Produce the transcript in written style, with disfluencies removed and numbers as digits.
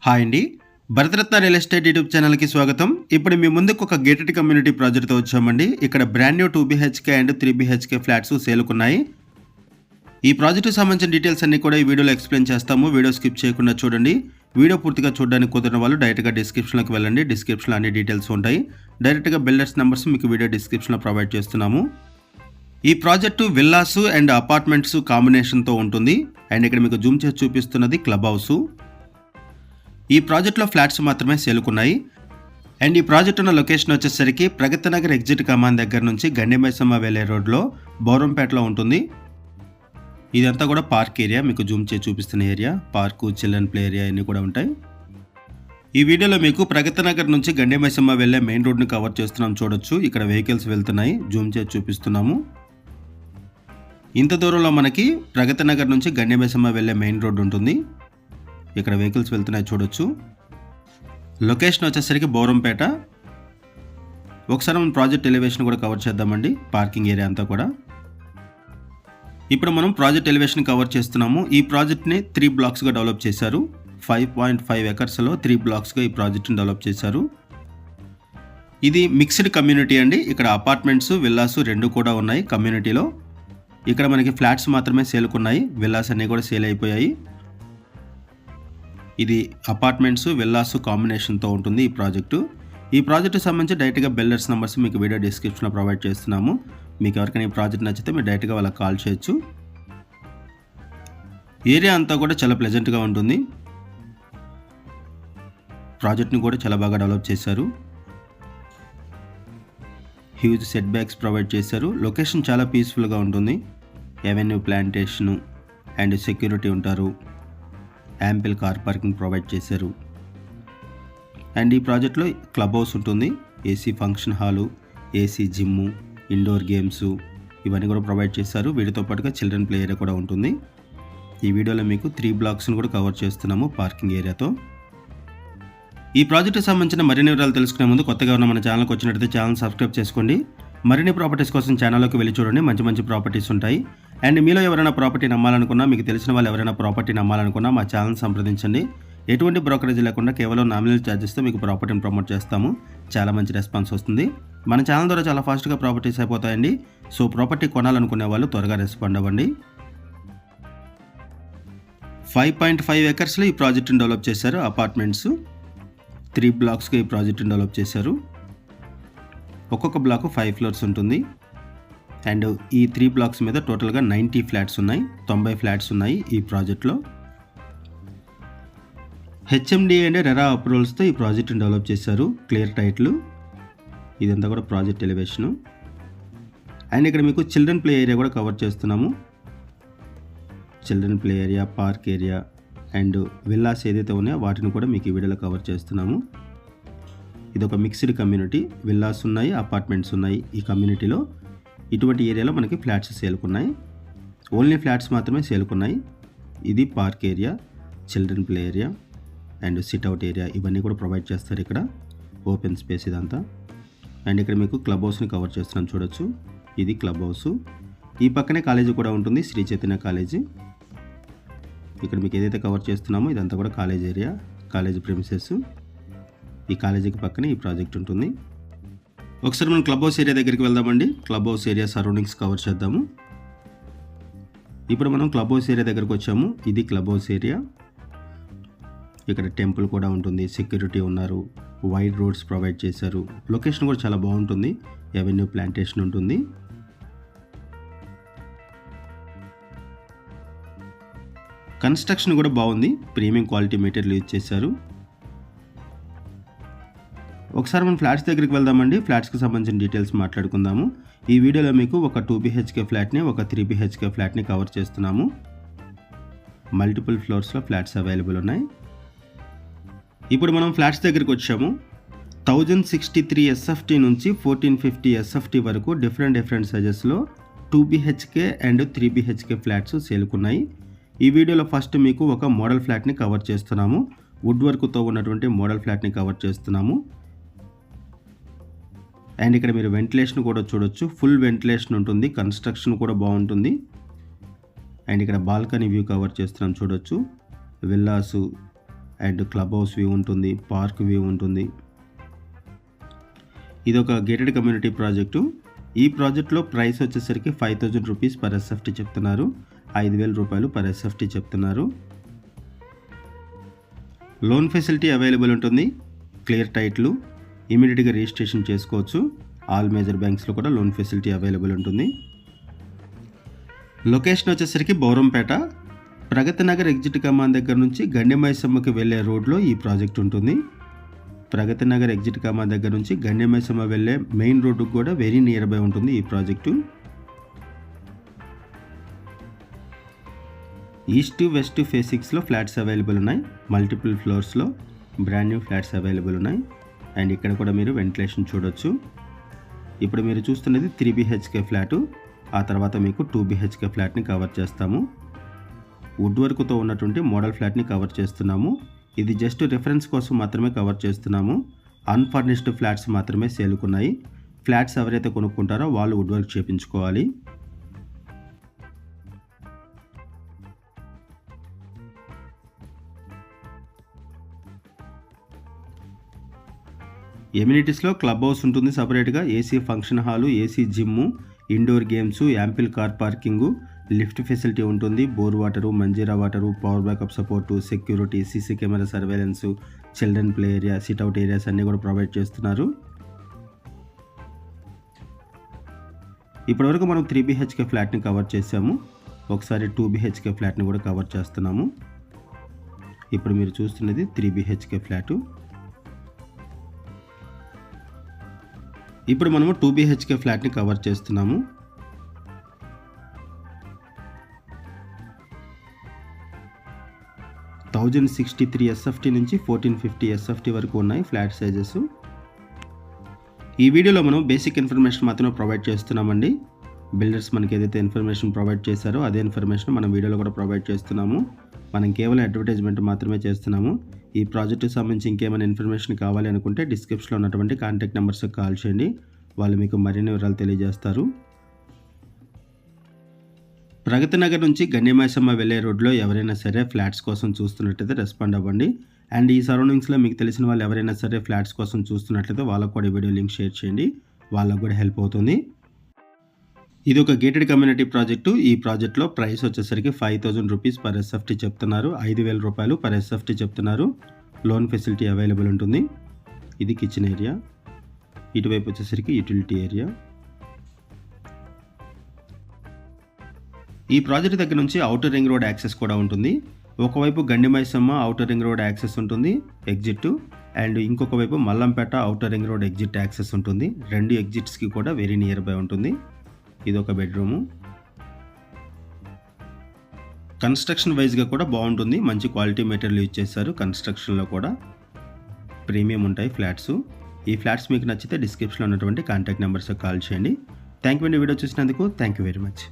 Hi అండి. Bharat Ratna real estate YouTube ఛానల్‌కి స్వాగతం. ఇప్పుడు మీ ముందుకు ఒక గేటెడ్ కమ్యూనిటీ ప్రాజెక్ట్‌తో వచ్చామండి. ఇక్కడ brand new 2 BHK and 3 BHK flats సేల్‌కున్నాయి. ఈ ప్రాజెక్ట్‌కి సంబంధించిన డీటెయిల్స్ అన్నీ కూడా ఈ వీడియోలో ఎక్స్‌ప్లెయిన్ చేస్తాము. వీడియో స్కిప్ చేయకుండా చూడండి. వీడియో పూర్తిగా చూడడానికి కుదరని వాళ్ళు డైరెక్ట్‌గా డిస్క్రిప్షన్‌లోకి వెళ్ళండి. డిస్క్రిప్షన్‌లో అన్ని డీటెయిల్స్ ఉంటాయి. డైరెక్ట్‌గా బిల్డర్స్ నంబర్స్ మీకు వీడియో డిస్క్రిప్షన్‌లో ప్రొవైడ్ చేస్తున్నాము. ఈ ప్రాజెక్టు విల్లాస్ అండ్ అపార్ట్మెంట్స్ కాంబినేషన్‌తో ఉంటుంది. అండ్ ఇక్కడ మీకు జూమ్ చేసి చూపిస్తున్నది క్లబ్ హౌస్. ఈ ప్రాజెక్ట్లో ఫ్లాట్స్ మాత్రమే సేల్కున్నాయి. అండ్ ఈ ప్రాజెక్ట్ ఉన్న లొకేషన్ వచ్చేసరికి ప్రగతి నగర్ ఎగ్జిట్ కమాన్ దగ్గర నుంచి గండిమైసమ్మ వెళ్ళే రోడ్లో బౌరంపేటలో ఉంటుంది. ఇదంతా కూడా పార్క్ ఏరియా, మీకు జూమ్ చేసి చూపిస్తున్న area. Park, children play area అన్నీ కూడా ఉంటాయి. ఈ వీడియోలో మీకు ప్రగతి నగర్ నుంచి గండిమైసమ్మ వెళ్ళే మెయిన్ రోడ్ని కవర్ చేస్తున్నాం, చూడొచ్చు. ఇక్కడ వెహికల్స్ వెళ్తున్నాయి, జూమ్ చేసి చూపిస్తున్నాము. ఇంత దూరంలో మనకి ప్రగతి నగర్ నుంచి గండిమైసమ్మ వెళ్ళే మెయిన్ రోడ్ ఉంటుంది. ఇక్కడ వెహికల్స్ వెళ్తున్నాయి, చూడొచ్చు. లొకేషన్ వచ్చేసరికి బౌరంపేట. ఒకసారి మనం ప్రాజెక్ట్ ఎలివేషన్ కూడా కవర్ చేద్దామండి, పార్కింగ్ ఏరియా అంతా కూడా. ఇప్పుడు మనం ప్రాజెక్ట్ ఎలివేషన్ కవర్ చేస్తున్నాము. ఈ ప్రాజెక్ట్ని 3 బ్లాక్స్గా డెవలప్ చేశారు. 5.5 ఎకర్స్లో 3 బ్లాక్స్గా ఈ ప్రాజెక్ట్ని డెవలప్ చేశారు. ఇది మిక్స్డ్ కమ్యూనిటీ అండి. ఇక్కడ అపార్ట్మెంట్స్, విల్లాస్ రెండు కూడా ఉన్నాయి కమ్యూనిటీలో. ఇక్కడ మనకి ఫ్లాట్స్ మాత్రమే సేల్కున్నాయి, విల్లాస్ అన్నీ కూడా సేల్ అయిపోయాయి. ఇది అపార్ట్మెంట్స్, విల్లాస్ కాంబినేషన్తో ఉంటుంది ఈ ప్రాజెక్టు. ఈ ప్రాజెక్టు సంబంధించి డైరెక్ట్గా బిల్డర్స్ నెంబర్స్ మీకు వీడియో డిస్క్రిప్షన్లో ప్రొవైడ్ చేస్తున్నాము. మీకు ఎవరికైనా ఈ ప్రాజెక్ట్ నచ్చితే మీరు డైరెక్ట్గా వాళ్ళకి కాల్ చేయొచ్చు. ఏరియా అంతా కూడా చాలా ప్లెజెంట్గా ఉంటుంది. ప్రాజెక్ట్ని కూడా చాలా బాగా డెవలప్ చేశారు. హ్యూజ్ సెట్ బ్యాక్స్ ప్రొవైడ్ చేశారు. లొకేషన్ చాలా పీస్ఫుల్గా ఉంటుంది. ఎవెన్యూ ప్లాంటేషను అండ్ సెక్యూరిటీ ఉంటారు. యాంపిల్ కార్ పార్కింగ్ ప్రొవైడ్ చేశారు. అండ్ ఈ ప్రాజెక్ట్లో క్లబ్ హౌస్ ఉంటుంది, AC function hall, AC gym, indoor games ఇవన్నీ కూడా ప్రొవైడ్ చేశారు. వీటితో పాటుగా చిల్డ్రన్ ప్లే ఏరియా కూడా ఉంటుంది. ఈ వీడియోలో మీకు 3 బ్లాక్స్ని కూడా కవర్ చేస్తున్నాము పార్కింగ్ ఏరియాతో. ఈ ప్రాజెక్ట్కి సంబంధించిన మరిన్ని వివరాలు తెలుసుకునే ముందు కొత్తగా ఉన్న మన ఛానల్కి వచ్చినట్లయితే ఛానల్ సబ్స్క్రైబ్ చేసుకోండి. మరిన్ని ప్రాపర్టీస్ కోసం ఛానల్లోకి వెళ్ళి చూడండి, మంచి మంచి ప్రాపర్టీస్ ఉంటాయి. అండ్ మీలో ఎవరైనా ప్రాపర్టీ నమ్మాలనుకున్నా, మీకు తెలిసిన వాళ్ళు ఎవరైనా ప్రాపర్టీ నమ్మాలనుకున్నా మా ఛానల్ సంప్రదించండి. ఎటువంటి బ్రోకరేజ్ లేకుండా కేవలం నామినల్ ఛార్జెస్తో మీకు ప్రాపర్టీని ప్రమోట్ చేస్తాము. చాలా మంచి రెస్పాన్స్ వస్తుంది. మన ఛానల్ ద్వారా చాలా ఫాస్ట్గా ప్రాపర్టీస్ అయిపోతాయండి. సో ప్రాపర్టీ కొనాలనుకునే వాళ్ళు త్వరగా రెస్పాండ్ అవ్వండి. 5.5 ఎకర్స్లో ఈ ప్రాజెక్ట్ని డెవలప్ చేశారు. అపార్ట్మెంట్స్ 3 బ్లాక్స్గా ఈ ప్రాజెక్ట్ని డెవలప్ చేశారు. ఒక్కొక్క బ్లాక్ 5 ఫ్లోర్స్ ఉంటుంది. అండ్ ఈ 3 బ్లాక్స్ మీద టోటల్గా 90 ఫ్లాట్స్ ఉన్నాయి, 90 ఫ్లాట్స్ ఉన్నాయి ఈ ప్రాజెక్ట్లో. హెచ్ఎండి అండ్ రెరా అప్రూవల్స్తో ఈ ప్రాజెక్ట్ని డెవలప్ చేశారు. Clear title. ఇదంతా కూడా ప్రాజెక్ట్ ఎలివేషను. అండ్ ఇక్కడ మీకు చిల్డ్రన్ ప్లే ఏరియా కూడా కవర్ చేస్తున్నాము. Children play area, park area and villas ఏదైతే ఉన్నాయో వాటిని కూడా మీకు ఈ వీడియోలో కవర్ చేస్తున్నాము. ఇది ఒక మిక్స్డ్ కమ్యూనిటీ, విల్లాస్ ఉన్నాయి, అపార్ట్మెంట్స్ ఉన్నాయి ఈ కమ్యూనిటీలో. ఇటువంటి ఏరియాలో మనకి ఫ్లాట్స్ సేల్కున్నాయి. ఓన్లీ ఫ్లాట్స్ మాత్రమే సేల్కున్నాయి. ఇది park area, children play area and sit-out area ఇవన్నీ కూడా ప్రొవైడ్ చేస్తారు ఇక్కడ. ఓపెన్ స్పేస్ ఇదంతా. అండ్ ఇక్కడ మీకు క్లబ్ హౌస్ని కవర్ చేస్తున్నాం, చూడొచ్చు. ఇది క్లబ్ హౌస్. ఈ పక్కనే కాలేజీ కూడా ఉంటుంది, శ్రీ చైతన్య కాలేజీ. ఇక్కడ మీకు ఏదైతే కవర్ చేస్తున్నామో ఇదంతా కూడా కాలేజ్ ఏరియా, కాలేజ్ ప్రిమిసెస్. ఈ కాలేజీకి పక్కనే ఈ ప్రాజెక్ట్ ఉంటుంది. ఒకసారి మనం క్లబ్ హౌస్ ఏరియా దగ్గరికి వెళ్దామండి. Club house area surroundings cover చేద్దాము. ఇప్పుడు మనం క్లబ్ హౌస్ ఏరియా దగ్గరకు వచ్చాము. ఇది క్లబ్ హౌస్ ఏరియా. ఇక్కడ టెంపుల్ కూడా ఉంటుంది, సెక్యూరిటీ ఉన్నారు, వైడ్ రోడ్స్ ప్రొవైడ్ చేశారు. లొకేషన్ కూడా చాలా బాగుంటుంది, ఎవెన్యూ ప్లాంటేషన్ ఉంటుంది. కన్స్ట్రక్షన్ కూడా బాగుంది, ప్రీమియం క్వాలిటీ మెటీరియల్ యూజ్ చేశారు. ఒకసారి మనం ఫ్లాట్స్ దగ్గరికి వెళ్దామండి. ఫ్లాట్స్కి సంబంధించిన డీటెయిల్స్ మాట్లాడుకుందాము. ఈ వీడియోలో మీకు ఒక 2 బీహెచ్కే ఫ్లాట్ని, ఒక 3 బీహెచ్కే ఫ్లాట్ని కవర్ చేస్తున్నాము. మల్టిపుల్ ఫ్లోర్స్లో ఫ్లాట్స్ అవైలబుల్ ఉన్నాయి. ఇప్పుడు మనం ఫ్లాట్స్ దగ్గరికి వచ్చాము. 1063 ఎస్ఎఫ్టీ నుంచి 1450 ఎస్ఎఫ్టీ వరకు డిఫరెంట్ సైజెస్లో 2 బీహెచ్కే అండ్ 3 బీహెచ్కే ఫ్లాట్స్ సేల్కున్నాయి. ఈ వీడియోలో ఫస్ట్ మీకు ఒక మోడల్ ఫ్లాట్ని కవర్ చేస్తున్నాము. వుడ్ వర్క్తో ఉన్నటువంటి మోడల్ ఫ్లాట్ని కవర్ చేస్తున్నాము. అండ్ ఇక్కడ మీరు వెంటిలేషన్ కూడా చూడొచ్చు, ఫుల్ వెంటిలేషన్ ఉంటుంది, కన్స్ట్రక్షన్ కూడా బాగుంటుంది. అండ్ ఇక్కడ బాల్కనీ వ్యూ కవర్ చేస్తున్నాం, చూడొచ్చు. Villas and club house view ఉంటుంది, పార్క్ వ్యూ ఉంటుంది. ఇది ఒక గేటెడ్ కమ్యూనిటీ ప్రాజెక్టు. ఈ ప్రాజెక్ట్లో ప్రైస్ వచ్చేసరికి 5000 రూపీస్ పర్ ఎస్ఎఫ్టీ చెప్తున్నారు. 5000 రూపాయలు పర్ ఎస్ఎఫ్టీ చెప్తున్నారు. లోన్ ఫెసిలిటీ అవైలబుల్ ఉంటుంది. క్లియర్ టైటిల్, ఇమీడియట్గా రిజిస్ట్రేషన్ చేసుకోవచ్చు. ఆల్ మేజర్ బ్యాంక్స్లో కూడా లోన్ ఫెసిలిటీ అవైలబుల్ ఉంటుంది. లొకేషన్ వచ్చేసరికి బౌరంపేట, ప్రగతి నగర్ ఎగ్జిట్ కమాన్ దగ్గర నుంచి గండిమైసమ్మకి వెళ్ళే రోడ్లో ఈ ప్రాజెక్ట్ ఉంటుంది. ప్రగతి నగర్ ఎగ్జిట్ కమాన్ దగ్గర నుంచి గండిమైసమ్మ వెళ్ళే మెయిన్ రోడ్డుకు కూడా వెరీ నియర్ బై ఉంటుంది ఈ ప్రాజెక్టు. ఈస్ట్ వెస్ట్ ఫేసింగ్స్లో ఫ్లాట్స్ అవైలబుల్ ఉన్నాయి. మల్టిపుల్ ఫ్లోర్స్లో బ్రాండ్ న్యూ ఫ్లాట్స్ అవైలబుల్ ఉన్నాయి. అండ్ ఇక్కడ కూడా మీరు వెంటిలేషన్ చూడొచ్చు. ఇప్పుడు మీరు చూస్తున్నది 3 BHK ఫ్లాటు. ఆ తర్వాత మీకు 2 BHK ఫ్లాట్ని కవర్ చేస్తాము. వుడ్ వర్క్తో ఉన్నటువంటి మోడల్ ఫ్లాట్ని కవర్ చేస్తున్నాము. ఇది జస్ట్ రిఫరెన్స్ కోసం మాత్రమే కవర్ చేస్తున్నాము. అన్ఫర్నిష్డ్ ఫ్లాట్స్ మాత్రమే సేలుకున్నాయి. ఫ్లాట్స్ ఎవరైతే కొనుక్కుంటారో వాళ్ళు వుడ్ వర్క్ చేయించుకోవాలి. ఎమ్యూనిటీస్లో క్లబ్ హౌస్ ఉంటుంది సపరేట్గా, AC function hall, AC gym, indoor games, ample car parking, lift facility ఉంటుంది. Bore water, Manjira water, power backup support, security, CC camera surveillance, children play area, sit out areas అన్నీ కూడా provide చేస్తున్నారు. ఇప్పటివరకు మనం 3 BHK ఫ్లాట్ని cover చేసాము. ఒకసారి 2 BHK ఫ్లాట్ని కూడా cover చేస్తున్నాము. ఇప్పుడు మీరు చూస్తున్నది 3 BHK ఫ్లాటు. ఇప్పుడు మనము 2 BHK ఫ్లాట్ని కవర్ చేస్తున్నాము. $1063 SFT నుంచి 1450 SFT వరకు ఉన్నాయి ఫ్లాట్ సైజెస్. ఈ వీడియోలో మనం బేసిక్ ఇన్ఫర్మేషన్ మాత్రమే ప్రొవైడ్ చేస్తున్నామండి. బిల్డర్స్ మనకి ఏదైతే ఇన్ఫర్మేషన్ ప్రొవైడ్ చేశారో అదే ఇన్ఫర్మేషన్ మనం వీడియోలో కూడా ప్రొవైడ్ చేస్తున్నాము. మనం కేవలం అడ్వర్టైజ్మెంట్ మాత్రమే చేస్తున్నాము. ఈ ప్రాజెక్టుకి సంబంధించి ఇంకేమైనా ఇన్ఫర్మేషన్ కావాలి అనుకుంటే డిస్క్రిప్షన్లో ఉన్నటువంటి కాంటాక్ట్ నెంబర్స్కి కాల్ చేయండి. వాళ్ళు మీకు మరిన్ని వివరాలు తెలియజేస్తారు. ప్రగతి నగర్ నుంచి గండిమైసమ్మ వెళ్ళే రోడ్లో ఎవరైనా సరే ఫ్లాట్స్ కోసం చూస్తున్నట్లయితే రెస్పాండ్ అవ్వండి. అండ్ ఈ సరౌండింగ్స్లో మీకు తెలిసిన వాళ్ళు ఎవరైనా సరే ఫ్లాట్స్ కోసం చూస్తున్నట్లయితే వాళ్ళకు కూడా వీడియో లింక్ షేర్ చేయండి. వాళ్ళకు కూడా హెల్ప్ అవుతుంది. ఇది ఒక గేటెడ్ కమ్యూనిటీ ప్రాజెక్టు. ఈ ప్రాజెక్ట్లో ప్రైస్ వచ్చేసరికి 5000 రూపీస్ పర్ ఎస్ఎఫ్టీ చెప్తున్నారు. 5000 రూపాయలు పర్ ఎస్ఎఫ్టీ చెప్తున్నారు. లోన్ ఫెసిలిటీ అవైలబుల్ ఉంటుంది. ఇది కిచెన్ ఏరియా. ఇటువైపు వచ్చేసరికి యూటిలిటీ ఏరియా. ఈ ప్రాజెక్ట్ దగ్గర నుంచి ఔటర్ రింగ్ రోడ్ యాక్సెస్ కూడా ఉంటుంది. ఒకవైపు Gandimaisamma outer ring road access ఉంటుంది ఎగ్జిట్, అండ్ ఇంకొక వైపు Mallampet outer ring road exit access ఉంటుంది. రెండు ఎగ్జిట్స్కి కూడా వెరీ నియర్ బై ఉంటుంది. ఇది ఒక బెడ్రూము. కన్స్ట్రక్షన్ వైజ్గా కూడా బాగుంటుంది. మంచి క్వాలిటీ మెటీరియల్ యూజ్ చేశారు. కన్స్ట్రక్షన్లో కూడా ప్రీమియం ఉంటాయి ఫ్లాట్స్. ఈ ఫ్లాట్స్ మీకు నచ్చితే డిస్క్రిప్షన్లో ఉన్నటువంటి కాంటాక్ట్ నెంబర్స్కి కాల్ చేయండి. థ్యాంక్ యూ అండి వీడియో చూసినందుకు. Thank you very much.